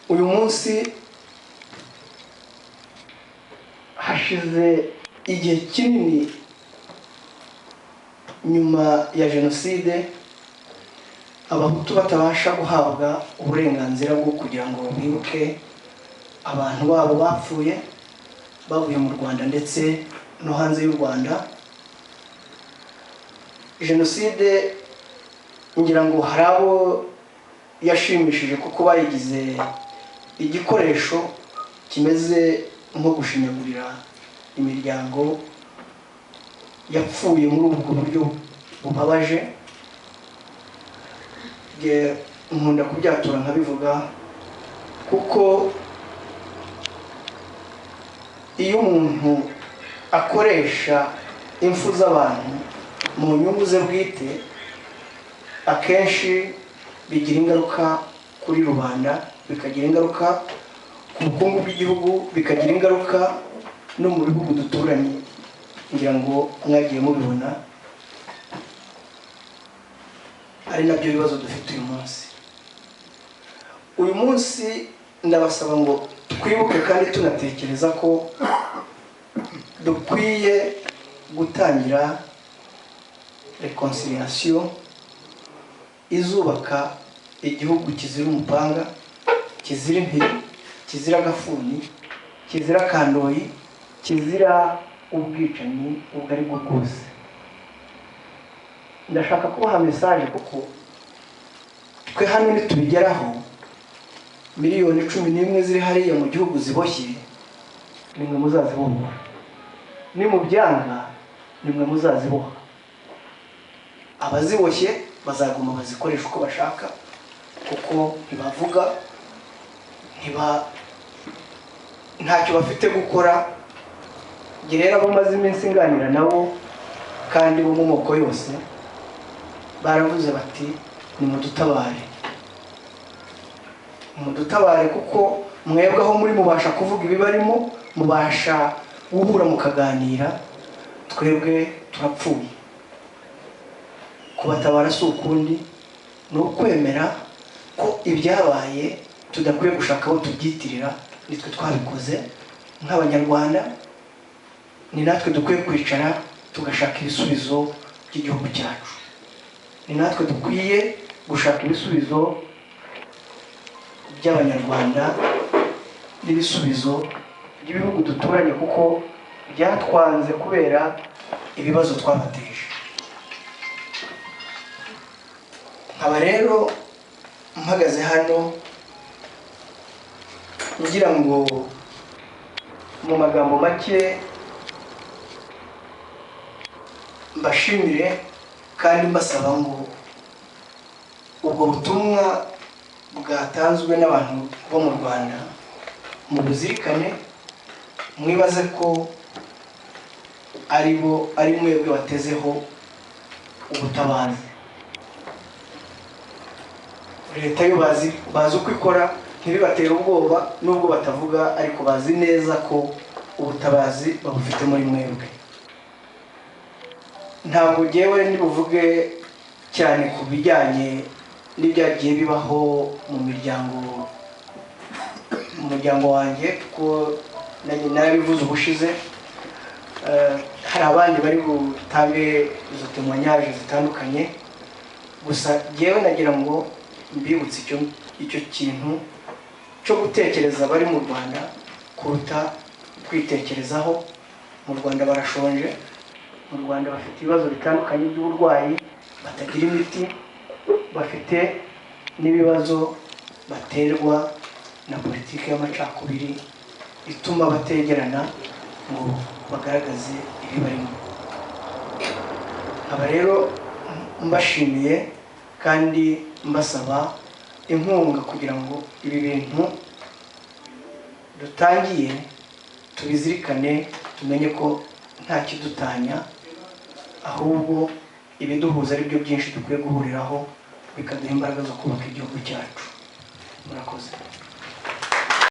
uyu munsi hashize igihe kinini nyuma ya jenoside abahutu batabasha guhabwa uburenganzira bwo kugira ngo bibuke abantu babo bapfuye bavuye mu Rwanda ndetse no hanze y'u Rwanda. Jenoside ngira ngo harabo yashimishije kuko bayigize igikoresho kimeze nko gushinyagurira imiryango yapfuye muri ubwo buryo bubabaje. Nkunda kubyatura nkabivuga kuko iyo umuntu akoresha impfu z'abantu mu nyungu ze bwite akenshi bigira ingaruka kuri rubanda, bikagira ingaruka ku bukungu bw'igihugu, bikagira ingaruka no mu bihugu duturanye. Ngira ngo mwagiye mubibona ari nabyo bibazo dufite uyu munsi. Uyu munsi ndabasaba ngo twibuke kandi tunatekereza ko dukwiye gutangira reconciliation izubaka igihugu kizira umupanga, kizira impiri, kizira agafuni, kizira kandoyi, kizira ubwicanyi ubwo ari bwo bwose. Ndashaka kubaha message kuko twe hano nitubigeraho miliyoni 11 ziri hariya mu gihugu ziboshye, nimwe muzazibohora. Ni mu byanga nimwe muzaziboha. Abaziboshye bazaguma bazikoresha uko bashaka kuko ntibavuga, ntacyo bafite gukora. Gerera bamaze iminsi nganira nabo kandi bo mu moko yose baravuze bati ni mudutabare kuko mwebwe aho muri mubasha kuvuga ibibarimo, mubasha guhura mukaganira, twebwe turapfuye. Kubatabara si ukundi ni ukwemera ko ibyabaye tudakwiye gushaka aho tubyitirira, nitwe twabikoze nk'abanyarwanda, ni natwe dukwiye kwicara tugashaka ibisubizo by'igihugu cyacu. Ni natwe dukwiye gushaka ibisubizo by'abanyarwanda n'ibisubizo by'ibihugu duturanye kuko byatwanze kubera ibibazo twabateje. Nkaba rero mpagaze hano ngira ngo mu magambo make mbashimire kandi mbasaba ngo ubwo butumwa bwatanzwe n'abantu bo mu Rwanda mu buzirikane, mwibaze ko ari mwebwe batezeho ubutabazi. Leta yo bazi uko ikora, ntibibatera ubwoba nubwo batavuga, ariko bazi neza ko ubutabazi babufite muri mwebwe. Ntabwo ngewe nibuvuge cyane ku bijyanye n'ibyagiye bibaho mu muryango wanjye kuko narabivuze ubushize. Hari abandi bari butange izo témoignages zitandukanye, gusa ngewe nagira ngo mbibutse icyo kintu cyo gutekereza bari mu Rwanda kuruta kwitekerezaho. Mu Rwanda barashonje, mu Rwanda bafite ibibazo bitandukanye by'uburwayi, batagira imiti, bafite n'ibibazo baterwa na politiki y'amacakubiri ituma bategerana ngo bagaragaze ibibarimo. Aba rero mbashimiye kandi mbasaba inkunga kugira ngo ibi bintu dutangiye tubizirikane, tumenye ko nta kidutanya, ahubwo ibiduhuza ari byo byinshi dukwiye guhuriraho bikaduha imbaraga zo kubaka igihugu cyacu. Murakoze.